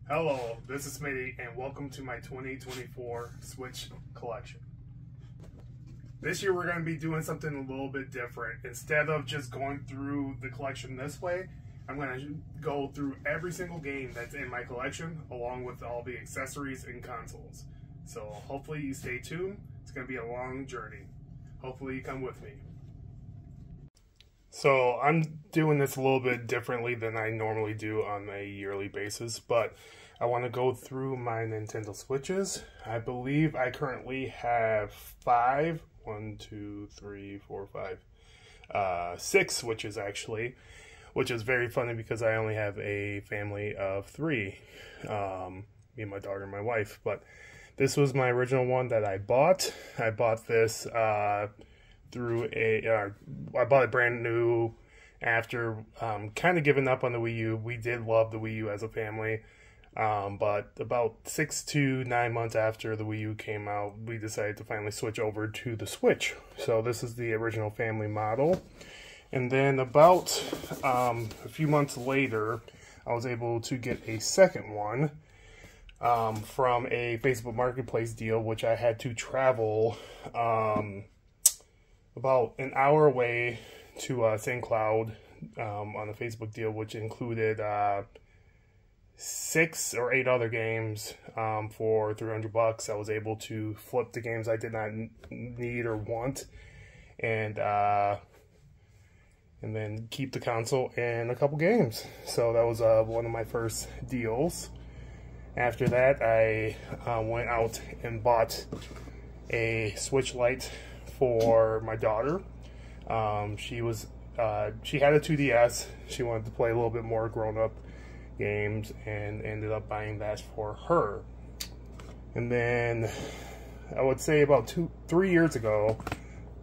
Hello, this is Smitty, and welcome to my 2024 Switch collection. This year we're going to be doing something a little bit different. Instead of just going through the collection this way, I'm going to go through every single game that's in my collection, along with all the accessories and consoles. So hopefully you stay tuned. It's going to be a long journey. Hopefully you come with me. So I'm doing this a little bit differently than I normally do on a yearly basis, but I want to go through my Nintendo Switches. I believe I currently have 6 Switches actually, which is very funny because I only have a family of 3, me and my daughter and my wife. But this was my original one that I bought. I bought this through I bought it brand new after kind of giving up on the Wii U. We did love the Wii U as a family, but about 6 to 9 months after the Wii U came out, we decided to finally switch over to the Switch. So this is the original family model. And then about a few months later, I was able to get a second one from a Facebook Marketplace deal, which I had to travel about an hour away to St. Cloud on a Facebook deal, which included 6 or 8 other games for $300. I was able to flip the games I did not need or want, and then keep the console and a couple games. So that was one of my first deals. After that, I went out and bought a Switch Lite for my daughter. She had a 2DS. She wanted to play a little bit more grown-up games and ended up buying that for her. And then I would say about 2-3 years ago,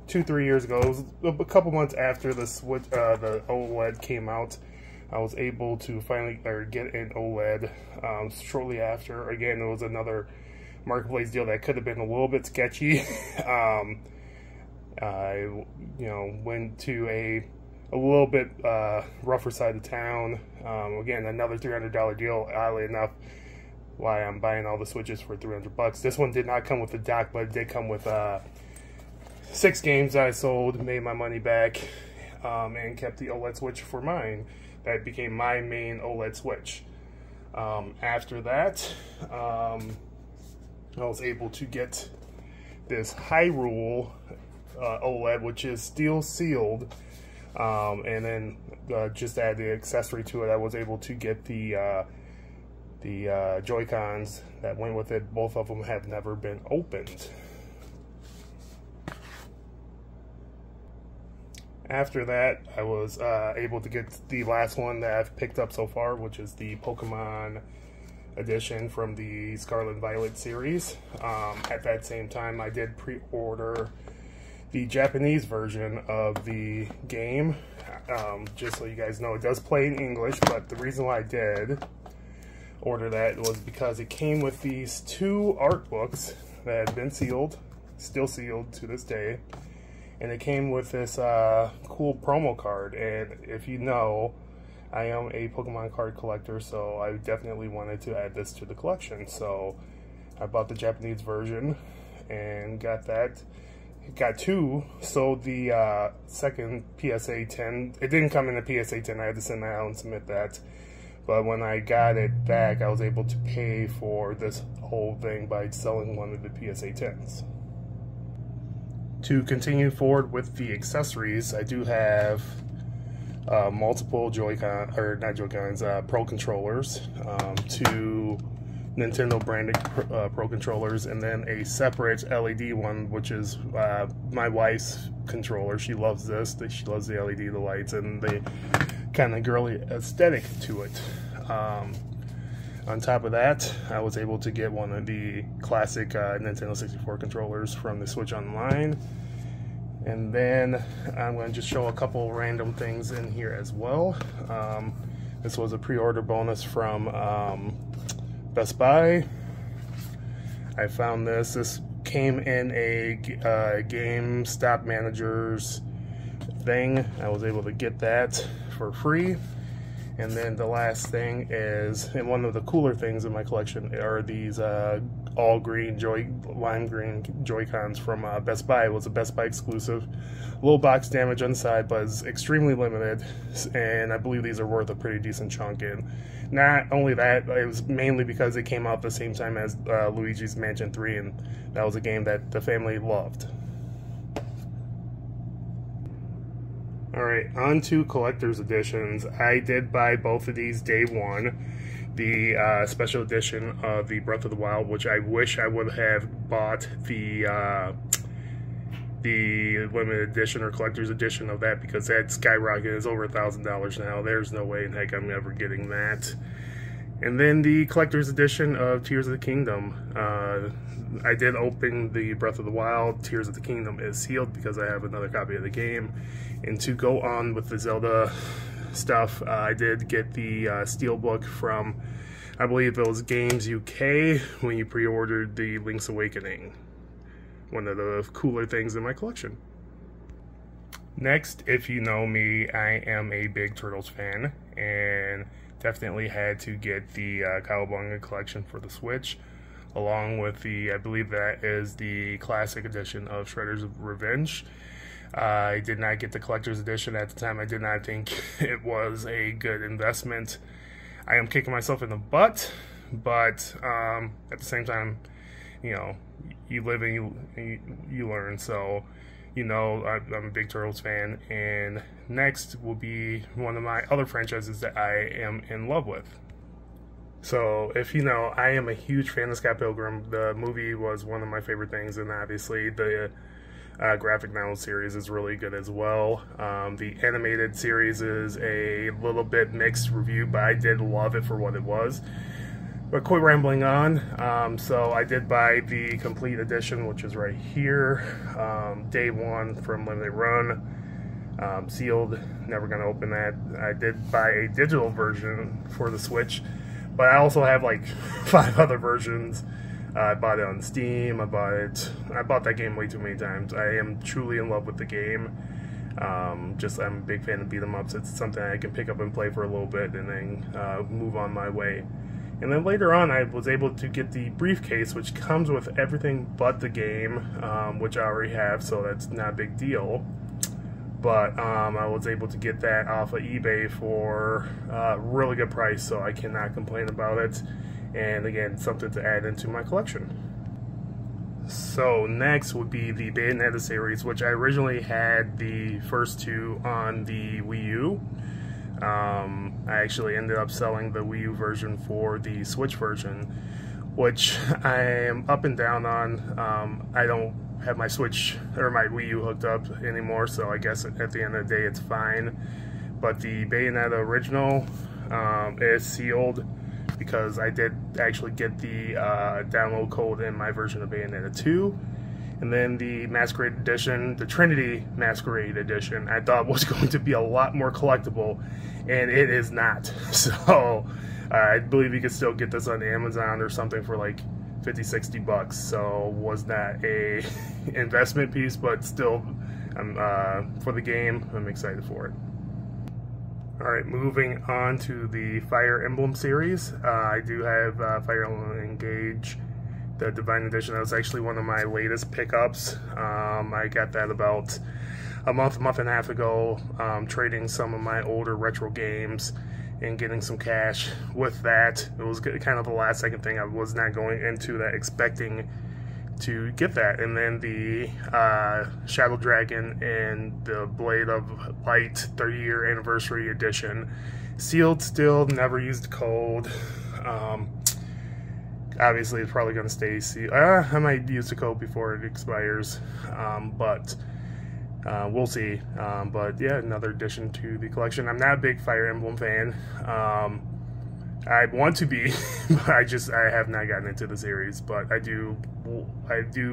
it was a couple months after the Switch, the OLED came out, I was able to finally get an OLED. Shortly after, again, it was another Marketplace deal that could have been a little bit sketchy. I went to a little bit rougher side of town. Again, another $300 deal, oddly enough, why I'm buying all the Switches for $300. This one did not come with a dock, but it did come with 6 games that I sold, made my money back, and kept the OLED Switch for mine. That became my main OLED Switch. After that, I was able to get this Hyrule OLED, which is steel sealed, and then just add the accessory to it. I was able to get the Joy-Cons that went with it. Both of them have never been opened. After that, I was able to get the last one that I've picked up so far, which is the Pokemon edition from the Scarlet and Violet series. At that same time, I did pre-order the Japanese version of the game. Just so you guys know, it does play in English, but the reason why I did order that was because it came with these 2 art books that had been sealed, still sealed to this day, and it came with this cool promo card. And if you know, I am a Pokemon card collector, so I definitely wanted to add this to the collection. So I bought the Japanese version and got that. Got 2, sold the second PSA 10. It didn't come in the PSA 10, I had to send that out and submit that. But when I got it back, I was able to pay for this whole thing by selling one of the PSA 10s. To continue forward with the accessories, I do have multiple Pro controllers, 2 Nintendo branded Pro controllers, and then a separate LED one, which is my wife's controller. She loves this. She loves the LED, the lights, and the kind of girly aesthetic to it. On top of that, I was able to get one of the classic Nintendo 64 controllers from the Switch Online. And then I'm going to just show a couple random things in here as well. This was a pre-order bonus from Best Buy. I found this. This came in a GameStop Managers thing. I was able to get that for free. And then the last thing is, and one of the cooler things in my collection are these all green lime green Joy-Cons from Best Buy. It was a Best Buy exclusive. Little box damage on the side, but it's extremely limited, and I believe these are worth a pretty decent chunk. And not only that, it was mainly because it came out at the same time as Luigi's Mansion 3, and that was a game that the family loved. Alright, on to collector's editions. I did buy both of these day one. The special edition of the Breath of the Wild, which I wish I would have bought the limited edition or collector's edition of that, because that skyrocketed. Is over $1,000 now. There's no way in heck I'm ever getting that. And then the collector's edition of Tears of the Kingdom. I did open the Breath of the Wild. Tears of the Kingdom is sealed because I have another copy of the game. And to go on with the Zelda stuff, I did get the Steelbook from, I believe it was Games UK, when you pre-ordered the Link's Awakening. One of the cooler things in my collection. Next, if you know me, I am a big Turtles fan, and definitely had to get the Cowabunga collection for the Switch, along with the, I believe that is the classic edition of Shredder's Revenge. I did not get the collector's edition at the time. I did not think it was a good investment. I am kicking myself in the butt, but at the same time, you know, you live and you learn. So, you know, I'm a big Turtles fan. And next will be one of my other franchises that I am in love with. So, if you know, I am a huge fan of Scott Pilgrim. The movie was one of my favorite things, and obviously the graphic novel series is really good as well. The animated series is a little bit mixed review, but I did love it for what it was. But quit rambling on. So I did buy the complete edition, which is right here. Day one from Limited Run. Sealed. Never going to open that. I did buy a digital version for the Switch, but I also have like 5 other versions. I bought it on Steam. I bought that game way too many times. I am truly in love with the game. I'm a big fan of beat 'em ups. It's something I can pick up and play for a little bit and then move on my way. And then later on, I was able to get the briefcase, which comes with everything but the game, which I already have, so that's not a big deal. But I was able to get that off of eBay for a really good price, so I cannot complain about it. And again, something to add into my collection. So next would be the Bayonetta series, which I originally had the first 2 on the Wii U. I actually ended up selling the Wii U version for the Switch version, which I am up and down on. I don't have my Switch or my Wii U hooked up anymore, so I guess at the end of the day it's fine. But the Bayonetta original is sealed, because I did actually get the download code in my version of Bayonetta 2. And then the Masquerade Edition, the Trinity Masquerade Edition, I thought was going to be a lot more collectible, and it is not. So I believe you could still get this on Amazon or something for like 50, 60 bucks. So was not a investment piece, but still, for the game, I'm excited for it. Alright, moving on to the Fire Emblem series. I do have Fire Emblem Engage, the Divine Edition. That was actually one of my latest pickups. I got that about a month and a half ago, trading some of my older retro games and getting some cash with that. It was kind of the last second thing. I was not going into that expecting to get that. And then the Shadow Dragon and the Blade of Light 30-year anniversary edition, sealed still, never used the code. Obviously it's probably going to stay sealed. I might use the code before it expires, but we'll see. But yeah, another addition to the collection. I'm not a big Fire Emblem fan. I want to be, but I have not gotten into the series, but I do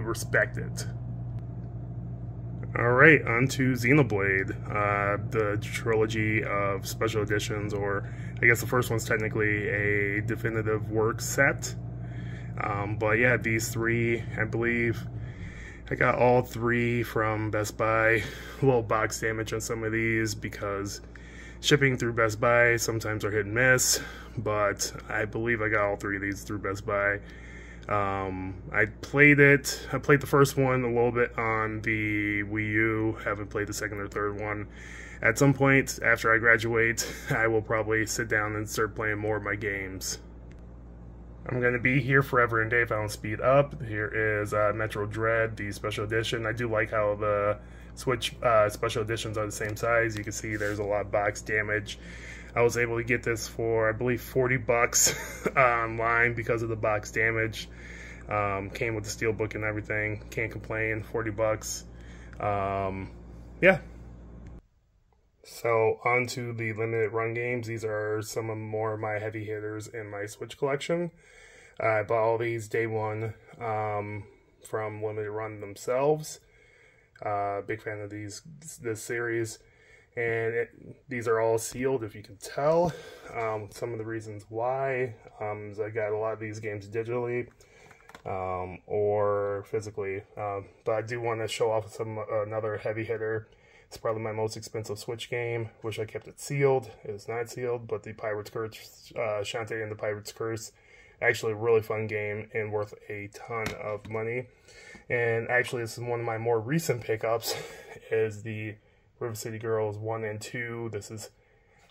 respect it. Alright, on to Xenoblade, the trilogy of special editions, or I guess the first one's technically a definitive work set. But yeah, these 3, I believe, I got all 3 from Best Buy. A little box damage on some of these because Shipping through Best Buy sometimes are hit and miss, but I believe I got all 3 of these through Best Buy. I played the first one a little bit on the Wii U, haven't played the second or third one. At some point after I graduate, I will probably sit down and start playing more of my games. I'm going to be here forever and day if I don't speed up. Here is Metro Dread, the special edition. I do like how the Switch special editions are the same size. You can see there's a lot of box damage. I was able to get this for, I believe, 40 bucks online because of the box damage. Came with the steelbook and everything. Can't complain, 40 bucks. Yeah. So, on to the limited run games. These are some of more of my heavy hitters in my Switch collection. I bought all these day one from Limited Run themselves. Big fan of this series. And these are all sealed, if you can tell. Some of the reasons why is I got a lot of these games digitally or physically. But I do want to show off another heavy hitter. It's probably my most expensive Switch game. Wish I kept it sealed. It is not sealed, but the Pirate's Curse, Shantae and the Pirate's Curse, actually a really fun game and worth a ton of money. And actually, this is one of my more recent pickups, is the River City Girls 1 and 2. This is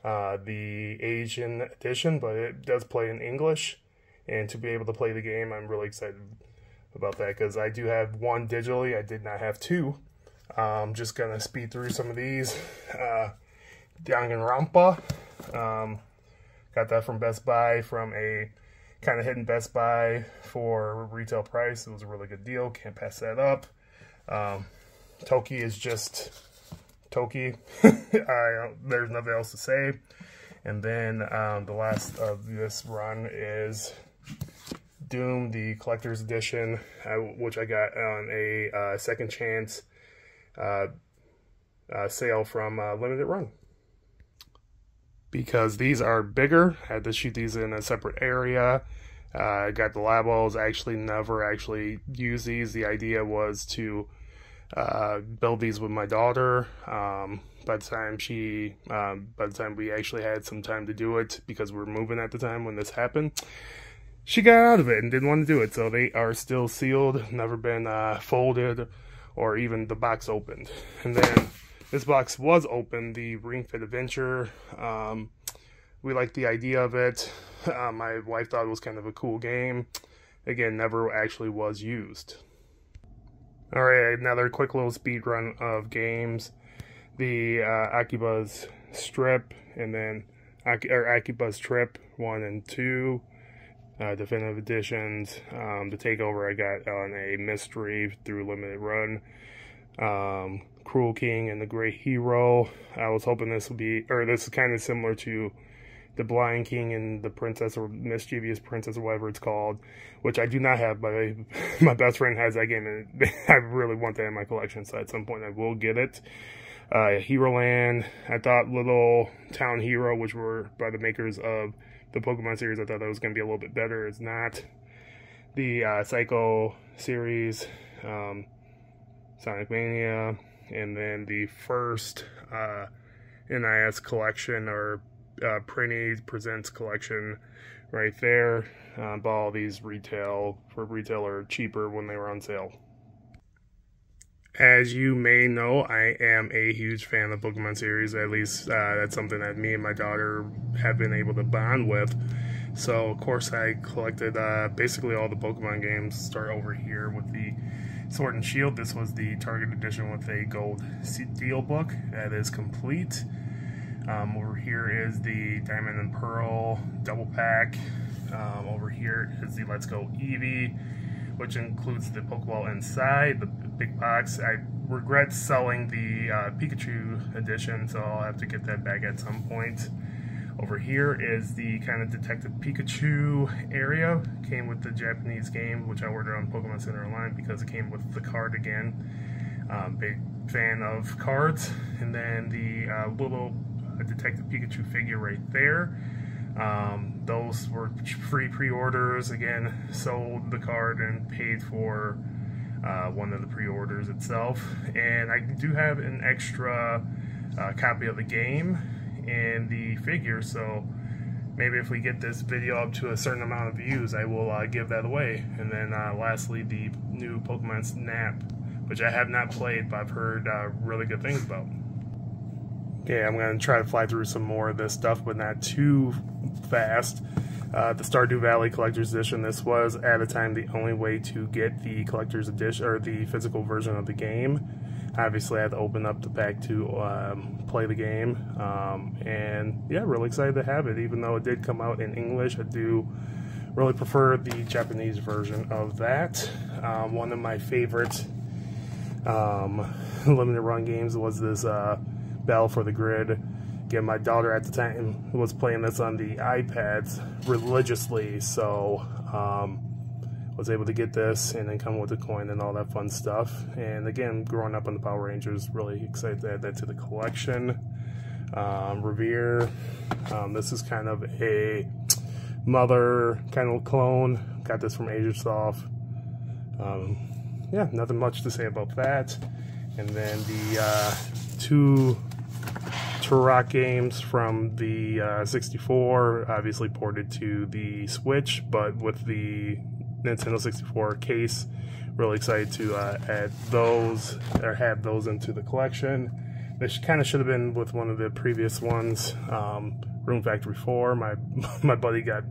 the Asian edition, but it does play in English. And to be able to play the game, I'm really excited about that, because I do have 1 digitally. I did not have 2. I'm just going to speed through some of these. Danganronpa. Got that from Best Buy, from a kind of hidden Best Buy for retail price. It was a really good deal. Can't pass that up. Toki is just Toki. There's nothing else to say. And then the last of this run is Doom, the Collector's Edition, which I got on a second chance sale from Limited Run. Because these are bigger, I had to shoot these in a separate area. I got the Labos. I actually never used these. The idea was to build these with my daughter. By the time we actually had some time to do it, because we were moving at the time when this happened, she got out of it and didn't want to do it. So they are still sealed, never been folded or even the box opened. And then this box was open, the Ring Fit Adventure. We liked the idea of it. My wife thought it was kind of a cool game. Again, never actually was used. Alright, another quick little speed run of games. The Akibuzz Strip, and then Akibuzz Trip 1 and 2. Definitive editions. The Takeover I got on a mystery through Limited Run. Cruel King and the Great Hero. I was hoping this would be, or this is kind of similar to the Blind King and the Princess, or Mischievous Princess, or whatever it's called, which I do not have, but my best friend has that game, and I really want that in my collection, so at some point I will get it. Hero Land. I thought Little Town Hero, which were by the makers of the Pokemon series, I thought that was going to be a little bit better. It's not. The Psycho series, Sonic Mania, and then the first NIS collection, or Prinny Presents collection right there. Bought all these for retail or cheaper when they were on sale. As you may know, I am a huge fan of Pokemon series. At least that's something that me and my daughter have been able to bond with. So, of course, I collected basically all the Pokemon games. Start over here with the Sword and Shield. This was the Target edition with a gold steel book. That is complete. Over here is the Diamond and Pearl double pack. Over here is the Let's Go Eevee, which includes the Pokeball inside, the big box. I regret selling the Pikachu edition, so I'll have to get that back at some point. Over here is the kind of Detective Pikachu area. Came with the Japanese game, which I ordered on Pokemon Center Online because it came with the card again. Big fan of cards. And then the little Detective Pikachu figure right there. Those were free pre-orders. Again, sold the card and paid for one of the pre-orders itself. And I do have an extra copy of the game, in the figure, so maybe if we get this video up to a certain amount of views, I will give that away. And then lastly, the new Pokemon Snap, which I have not played, but I've heard really good things about. Okay, I'm going to try to fly through some more of this stuff, but not too fast. The Stardew Valley Collector's Edition, this was, at a time, the only way to get the Collector's Edition, or the physical version of the game. Obviously, I had to open up the pack to play the game, and yeah, really excited to have it. Even though it did come out in English, I do really prefer the Japanese version of that. One of my favorite limited run games was this Battle for the Grid. Again, my daughter at the time was playing this on the iPads religiously, so was able to get this and then come with a coin and all that fun stuff. And again, growing up on the Power Rangers, really excited to add that to the collection. Revere, this is kind of a Mother kind of clone. Got this from Agersoft. Yeah, nothing much to say about that. And then the two Turok games from the 64, obviously ported to the Switch, but with the Nintendo 64 case. Really excited to add those, or have those into the collection. This kind of should have been with one of the previous ones, Room Factory 4. My buddy got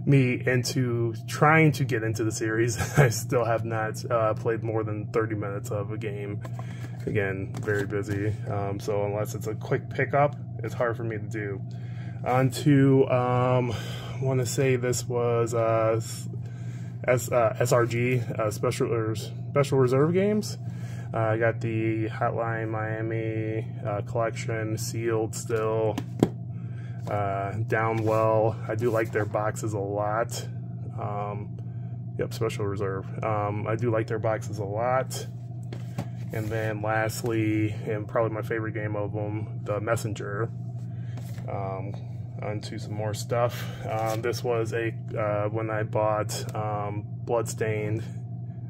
me into trying to get into the series. I still have not played more than 30 minutes of a game. Again, very busy, so unless it's a quick pickup, it's hard for me to do. On to, I want to say this was SRG, Special Reserve games. I got the Hotline Miami collection, sealed still, down well. I do like their boxes a lot. Yep, Special Reserve. I do like their boxes a lot. And then lastly, and probably my favorite game of them, The Messenger. Onto some more stuff. This was a when I bought Bloodstained.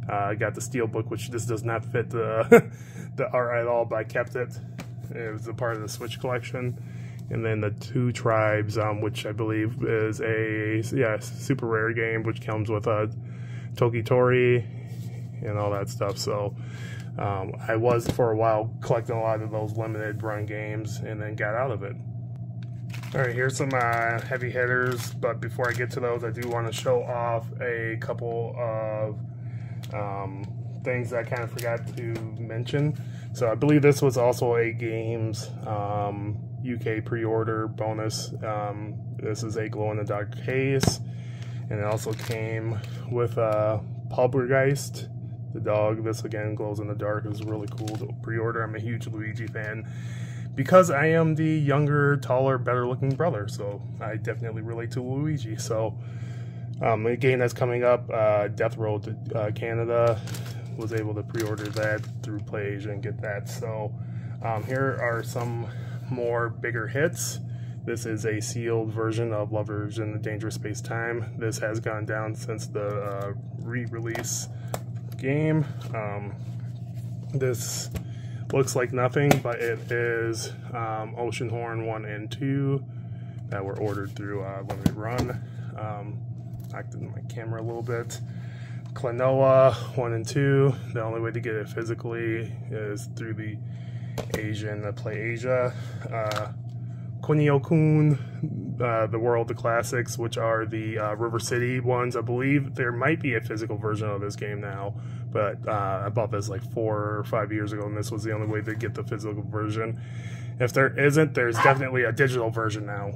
I got the Steelbook, which this does not fit the the art at all, but I kept it. It was a part of the Switch collection. And then the Two Tribes, which I believe is a super rare game, which comes with a Tokitori and all that stuff. So I was for a while collecting a lot of those limited run games, and then got out of it. Alright, here's some heavy hitters, but before I get to those, I do want to show off a couple of things that I kind of forgot to mention. So I believe this was also a Games UK pre-order bonus. This is a glow-in-the-dark case, and it also came with Poltergeist, the dog. This again glows in the dark. It was really cool to pre-order. I'm a huge Luigi fan, because I am the younger, taller, better-looking brother, so I definitely relate to Luigi. So, a game that's coming up, Death Road to Canada, was able to pre-order that through PlayAsia and get that. So, here are some more bigger hits. This is a sealed version of Lovers in the Dangerous Space Time. This has gone down since the re-release game. This looks like nothing, but it is Oceanhorn 1 and 2 that were ordered through Limited Run. Acted my camera a little bit. Klonoa 1 and 2. The only way to get it physically is through the Asian PlayAsia. Kunio-kun, The World of Classics, which are the River City ones. I believe there might be a physical version of this game now, but I bought this like 4 or 5 years ago, and this was the only way to get the physical version. If there isn't, there's definitely a digital version now,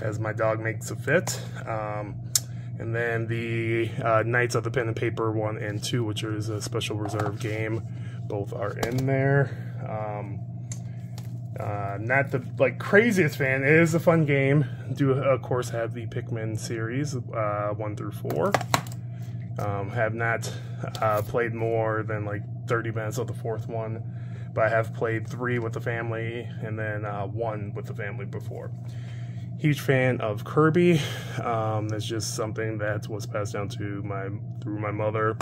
as my dog makes a fit. And then the Knights of the Pen and Paper 1 and 2, which is a Special Reserve game. Both are in there. Not the craziest fan. It is a fun game. Do of course have the Pikmin series 1 through 4. Have not played more than like 30 minutes of the 4th one, but I have played 3 with the family and then 1 with the family before. Huge fan of Kirby. It's just something that was passed down to through my mother,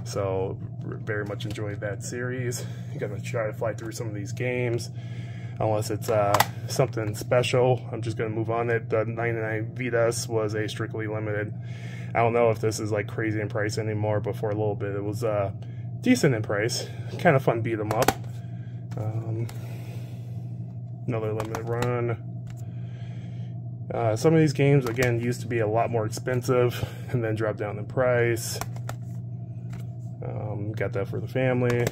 so very much enjoyed that series. I'm gonna try to fly through some of these games. unless it's something special. I'm just going to move on it. The 99 Vidas was a strictly limited. I don't know if this is like crazy in price anymore, but for a little bit it was decent in price. Kind of fun beat 'em up. Another limited run. Some of these games, again, used to be a lot more expensive and then dropped down in price. Got that for the family.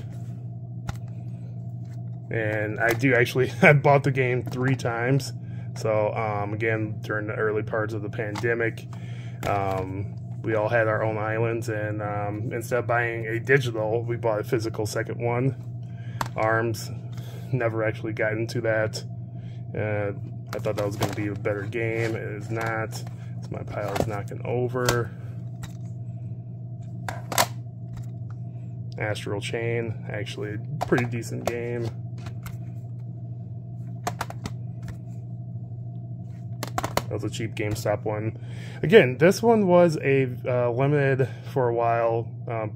And I do actually, I bought the game 3 times. So, again, during the early parts of the pandemic, we all had our own islands, and instead of buying a digital, we bought a physical second one. ARMS, never actually got into that. I thought that was going to be a better game. It is not. So my pile is knocking over. Astral Chain, actually a pretty decent game. That was a cheap GameStop one. Again, this one was a limited for a while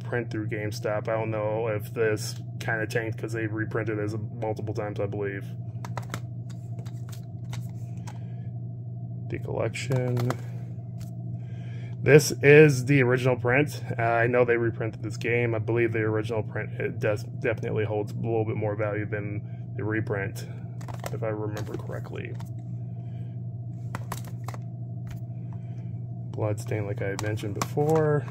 print through GameStop. I don't know if this kind of tanked because they reprinted it multiple times, I believe. The collection. This is the original print. I know they reprinted this game. I believe the original print, it definitely holds a little bit more value than the reprint, if I remember correctly. Bloodstain, like I had mentioned before.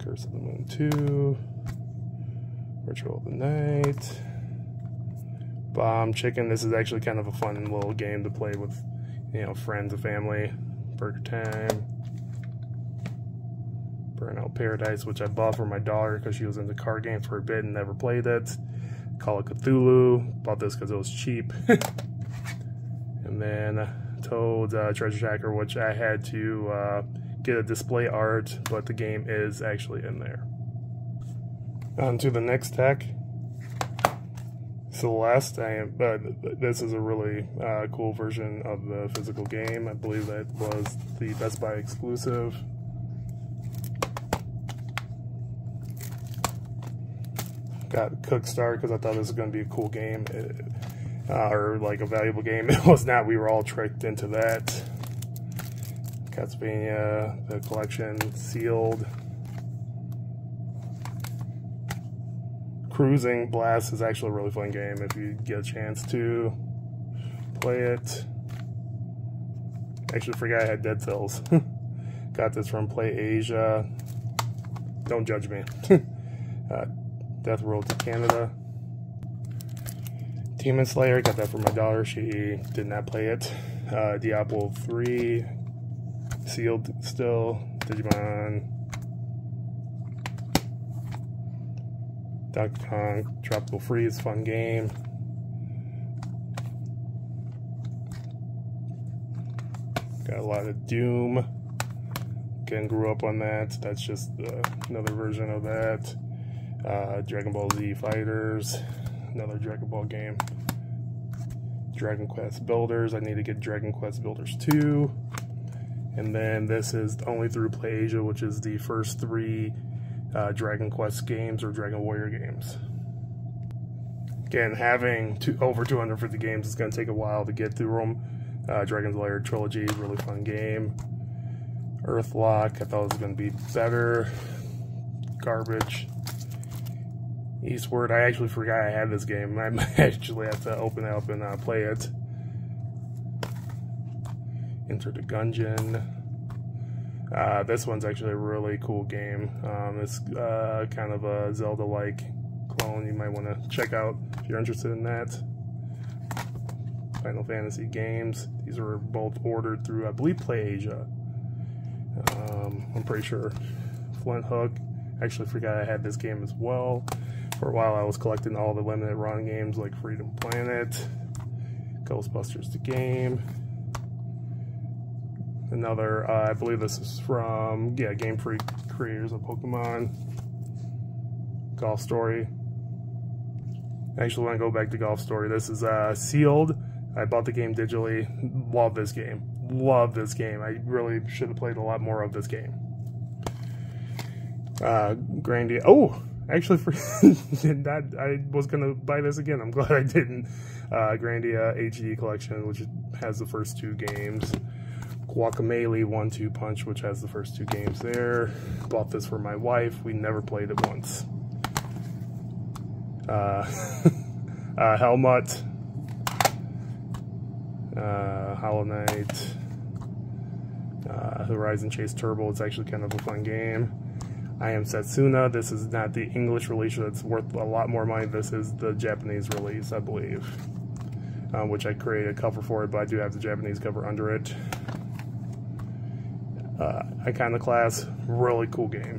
Curse of the Moon 2. Ritual of the Night. Bomb Chicken. This is actually kind of a fun little game to play with, you know, friends and family. Burger Time. Burnout Paradise, which I bought for my daughter because she was into card games for a bit and never played it. Call of Cthulhu. Bought this because it was cheap. And then Toad's Treasure Tracker, which I had to get a display art, but the game is actually in there. On to the next tech. Celeste. This is a really cool version of the physical game. I believe that was the Best Buy exclusive. Got Cookstar because I thought this was going to be a cool game, or like a valuable game. It was not. We were all tricked into that. Castlevania, the collection, sealed. Cruising Blast is actually a really fun game if you get a chance to play it. Actually forgot I had Dead Cells. Got this from Play Asia. Don't judge me. Death Road to Canada. Demon Slayer, got that for my daughter. She did not play it. Diablo 3. Sealed still. Digimon. Donkey Kong Tropical Freeze, fun game. Got a lot of Doom. Again, grew up on that. That's just another version of that. Dragon Ball Z Fighters, another Dragon Ball game. Dragon Quest Builders, I need to get Dragon Quest Builders 2. And then this is only through Play Asia, which is the first 3 Dragon Quest games or Dragon Warrior games. Again, having over 250 games is going to take a while to get through them. Dragon's Lair Trilogy, really fun game. Earthlock, I thought it was going to be better. Garbage. Eastward, I actually forgot I had this game. I might actually have to open it up and play it. Enter the Gungeon. This one's actually a really cool game. It's kind of a Zelda-like clone you might want to check out if you're interested in that. Final Fantasy games. These were both ordered through, I believe, Play Asia. I'm pretty sure. Flint Hook. Actually forgot I had this game as well. For a while I was collecting all the limited run games like Freedom Planet, Ghostbusters the game. Another, I believe this is from, Game Freak, creators of Pokemon. Golf Story. I actually want to go back to Golf Story. This is sealed. I bought the game digitally. Love this game. Love this game. I really should have played a lot more of this game. Oh, Actually, I was gonna buy this again. I'm glad I didn't. Grandia HD Collection, which has the first 2 games. Guacamelee 1-2 Punch, which has the first 2 games there. Bought this for my wife. We never played it once. Helmut. Hollow Knight. Horizon Chase Turbo. It's actually kind of a fun game. I Am Setsuna. This is not the English release that's worth a lot more money. This is the Japanese release, I believe. Which I created a cover for it, but I do have the Japanese cover under it. Iconoclast, really cool game.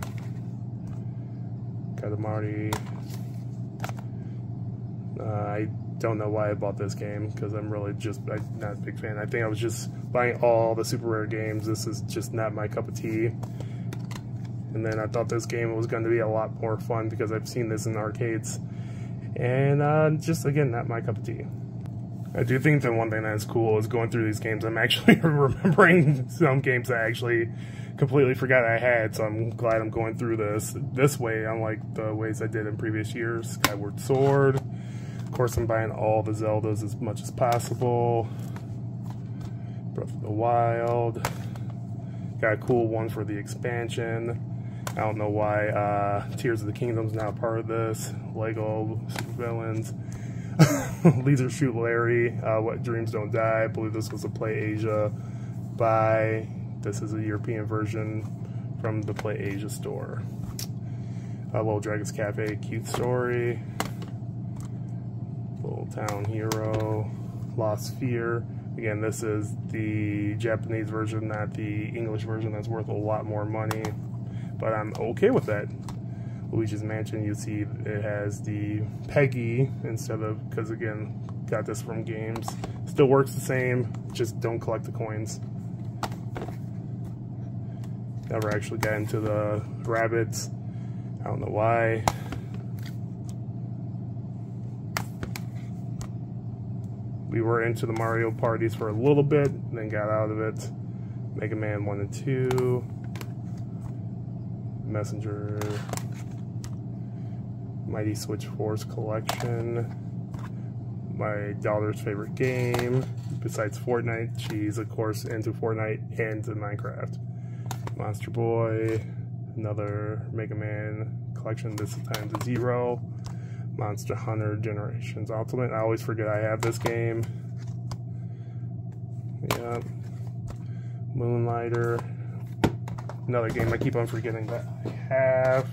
Katamari. I don't know why I bought this game, because I'm really I'm not a big fan. I think I was just buying all the super rare games. This is just not my cup of tea. And then I thought this game was going to be a lot more fun because I've seen this in arcades. And just, again, not my cup of tea. I do think that one thing that's cool is going through these games, I'm actually remembering some games I actually completely forgot I had, so I'm glad I'm going through this way, unlike the ways I did in previous years. Skyward Sword. Of course, I'm buying all the Zeldas as much as possible. Breath of the Wild. Got a cool one for the expansion. I don't know why Tears of the Kingdom's now part of this. Lego Supervillains. Laser Shoot Larry. What Dreams Don't Die. I believe this was a Play Asia buy. This is a European version from the Play Asia store. Little Dragon's Cafe. Cute Story. Little Town Hero. Lost Sphere. Again, this is the Japanese version, not the English version that's worth a lot more money. But I'm okay with that. Luigi's Mansion, you see it has the Peggy instead of, because again, got this from games. Still works the same, just don't collect the coins. Never actually got into the rabbits. I don't know why. We were into the Mario parties for a little bit, then got out of it. Mega Man 1 and 2. Messenger. Mighty Switch Force Collection. My daughter's favorite game, besides Fortnite. She's, of course, into Fortnite and to Minecraft. Monster Boy. Another Mega Man collection, this time to Zero. Monster Hunter Generations Ultimate. I always forget I have this game. Yep. Moonlighter. Another game I keep on forgetting that I have.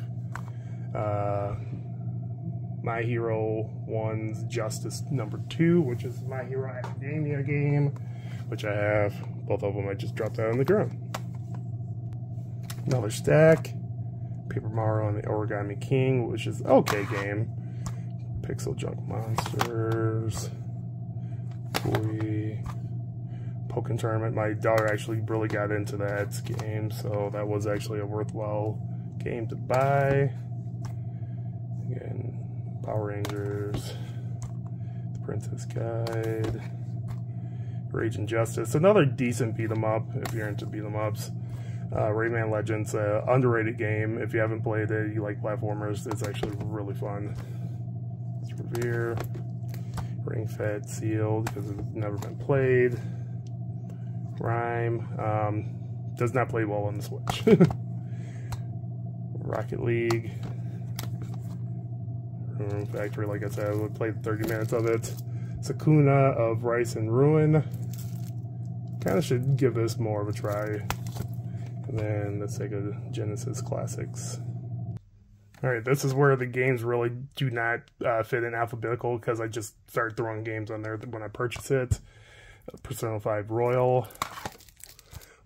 My Hero 1's Justice number 2, which is My Hero Academia game, which I have. Both of them I just dropped out on the ground. Another stack. Paper Mario and the Origami King, which is an okay game. Pixel Junk Monsters. Boy. Pokken Tournament. My daughter actually really got into that game, so that was actually a worthwhile game to buy. Again, Power Rangers. The Princess Guide. Rage and Justice. Another decent beat-em-up if you're into beat-em-ups. Rayman Legends, underrated game. If you haven't played it, you like platformers, it's actually really fun. It's Revere. Ring Fit Sealed because it's never been played. Rhyme. Does not play well on the Switch. Rocket League. Rune Factory, like I said, I would play 30 minutes of it. Sakuna of Rice and Ruin. Kind of should give this more of a try. And then the Sega Genesis Classics. Alright, this is where the games really do not fit in alphabetical because I just started throwing games on there when I purchased it. Persona 5 Royal.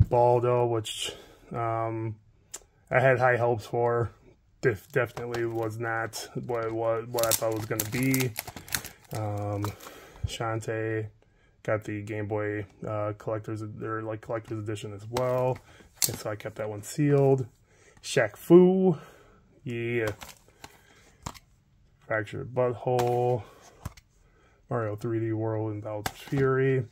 Baldo, which I had high hopes for. Definitely was not what I thought it was going to be. Shantae. Got the Game Boy collector's edition as well. And so I kept that one sealed. Shaq Fu. Yeah. Fractured Butthole. Mario 3D World and Bowser's Fury.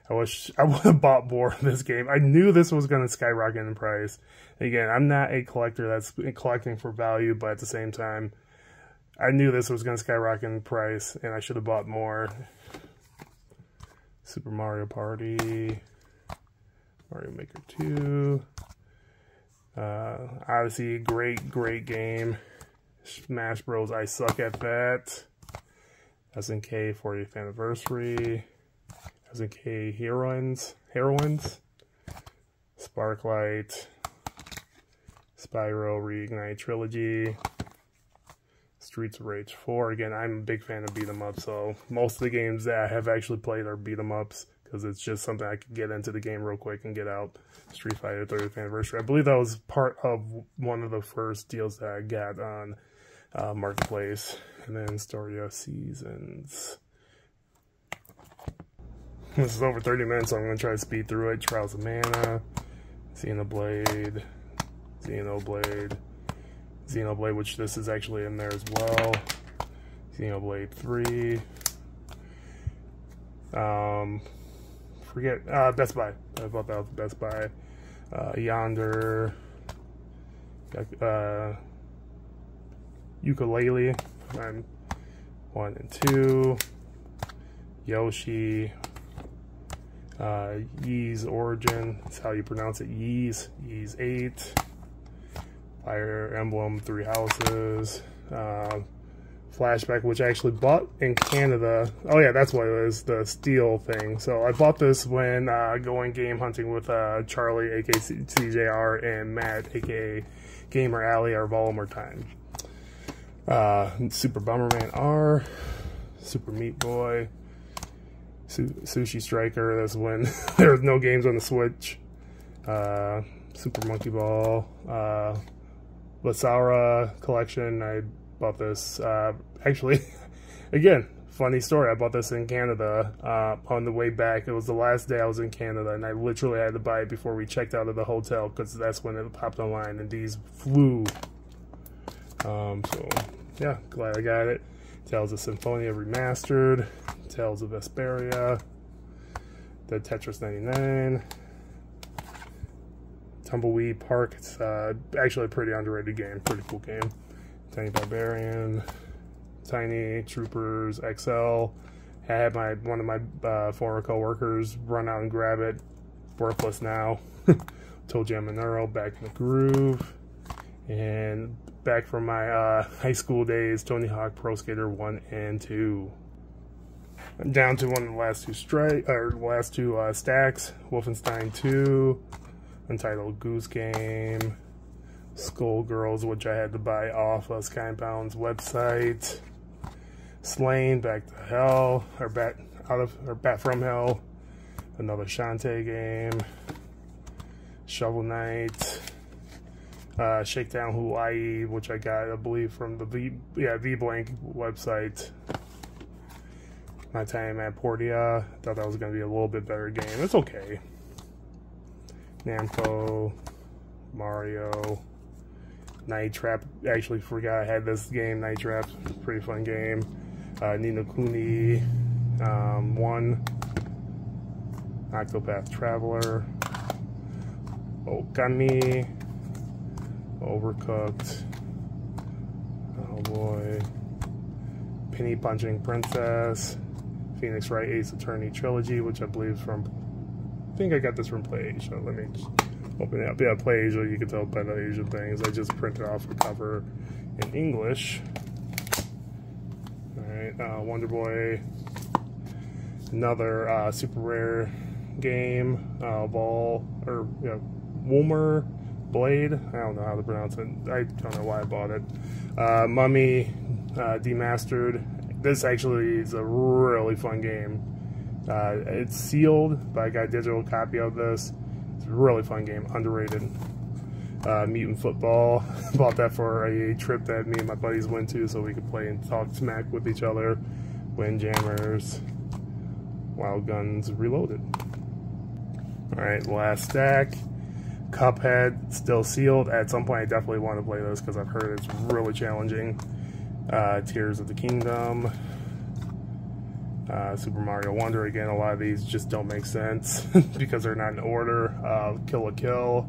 I wish I would have bought more of this game. I knew this was going to skyrocket in price. Again, I'm not a collector that's collecting for value, but at the same time, I knew this was going to skyrocket in price, and I should have bought more. Super Mario Party, Mario Maker 2, Odyssey, great game. Smash Bros, I suck at that. SNK 40th Anniversary, SNK Heroines, Sparklight, Spyro Reignite Trilogy, Streets of Rage 4. Again, I'm a big fan of beat 'em ups, so most of the games that I have actually played are beat 'em ups because it's just something I can get into the game real quick and get out. Street Fighter 30th Anniversary. I believe that was part of one of the first deals that I got on Marketplace. And then Story of Seasons. This is over 30 minutes, so I'm going to try to speed through it. Trials of Mana, Xenoblade, which this is actually in there as well. Xenoblade 3. Best Buy. I thought that was Best Buy. Yonder. Ukulele. 1 and 2. Yoshi. Ys Origin. That's how you pronounce it. Ys 8. Fire Emblem 3 Houses. Flashback, which I actually bought in Canada. Oh yeah, that's what it is, the Steel thing. So I bought this when going game hunting with Charlie, aka CJR, and Matt, aka Gamer Alley, or Voldemort time. Super Bomberman R, Super Meat Boy, Sushi Striker. That's when there was no games on the Switch. Super Monkey Ball, Lasaura Collection. I bought this, actually, again, funny story. I bought this in Canada on the way back. It was the last day I was in Canada, and I literally had to buy it before we checked out of the hotel because that's when it popped online, and these flew. So, yeah, glad I got it. Tales of Symphonia Remastered, Tales of Vesperia, the Tetris 99, Tumbleweed Park. It's actually a pretty underrated game, pretty cool game. Tiny Barbarian, Tiny Troopers XL. I had one of my former co-workers run out and grab it. Worthless now. Toe Jam and Earl, Back in the Groove. And back from my high school days, Tony Hawk Pro Skater 1 and 2. I'm down to one of the last two stacks. Wolfenstein 2, Untitled Goose Game, Skullgirls, which I had to buy off of Skybound's website. Slain, Back to Hell, or Bat from Hell, another Shantae game. Shovel Knight, Shakedown Hawaii, which I got, I believe, from the V-Blank website. My time at Portia, thought that was going to be a little bit better game. It's okay. Namco, Mario, Night Trap. Actually forgot I had this game, Night Trap. Pretty fun game. Ni no Kuni 1, Octopath Traveler, Okami, Overcooked, oh boy, Penny Punching Princess, Phoenix Wright Ace Attorney Trilogy, which I believe is from, I think I got this from PlayAsia. Let me open it up. Yeah, PlayAsia, you can tell by the Asian things. I just printed off the cover in English. Alright, Wonder Boy, another super rare game, Woomer Blade, I don't know how to pronounce it, I don't know why I bought it. Mummy Demastered. This actually is a really fun game. It's sealed, but I got a digital copy of this. It's a really fun game, underrated. Mutant Football, bought that for a trip that me and my buddies went to so we could play and talk smack with each other. Windjammers, Wild Guns Reloaded. Alright, last stack. Cuphead, still sealed. At some point I definitely want to play this because I've heard it's really challenging. Tears of the Kingdom, Super Mario Wonder. Again, a lot of these just don't make sense because they're not in order. Kill la Kill,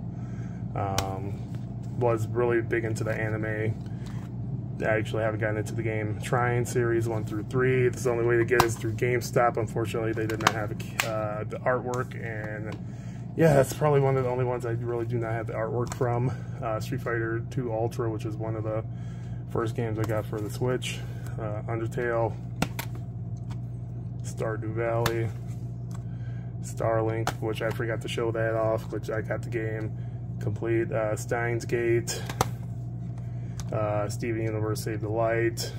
was really big into the anime. I actually haven't gotten into the game. Trying Series 1 through 3. The only way to get is through GameStop. Unfortunately, they did not have the artwork, and yeah, that's probably one of the only ones I really do not have the artwork from. Street Fighter 2 Ultra, which is one of the first games I got for the Switch. Undertale, Stardew Valley, Starlink, which I forgot to show that off, which I got the game complete. Steins Gate, Steven Universe Save the Light,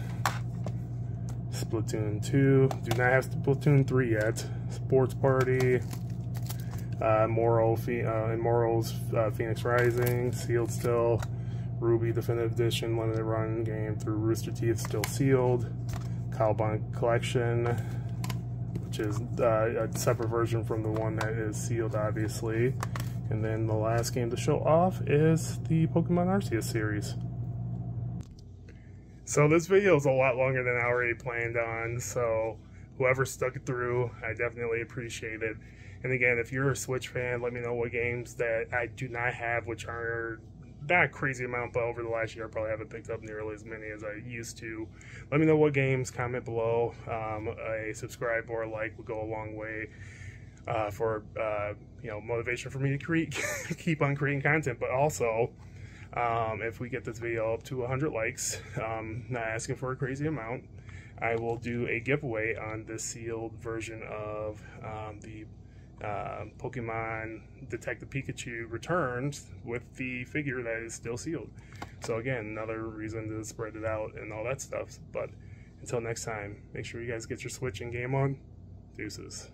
Splatoon 2, do not have Splatoon 3 yet, Sports Party, Morals Phoenix Rising, Sealed Still, Ruby Definitive Edition Limited Run game through Rooster Teeth still sealed, Cowabunga Collection, which is a separate version from the one that is sealed, obviously. And then the last game to show off is the Pokemon Arceus series. So this video is a lot longer than I already planned on, so whoever stuck it through, I definitely appreciate it. And again, if you're a Switch fan, let me know what games that I do not have, which are not a crazy amount, but over the last year I probably haven't picked up nearly as many as I used to. Let me know what games, comment below. A subscribe or a like would go a long way for motivation for me to keep on creating content. But also, if we get this video up to 100 likes, not asking for a crazy amount, I will do a giveaway on this sealed version of the Pokemon Detective Pikachu Returns with the figure that is still sealed. So again, another reason to spread it out and all that stuff. But until next time, make sure you guys get your Switch and game on. Deuces.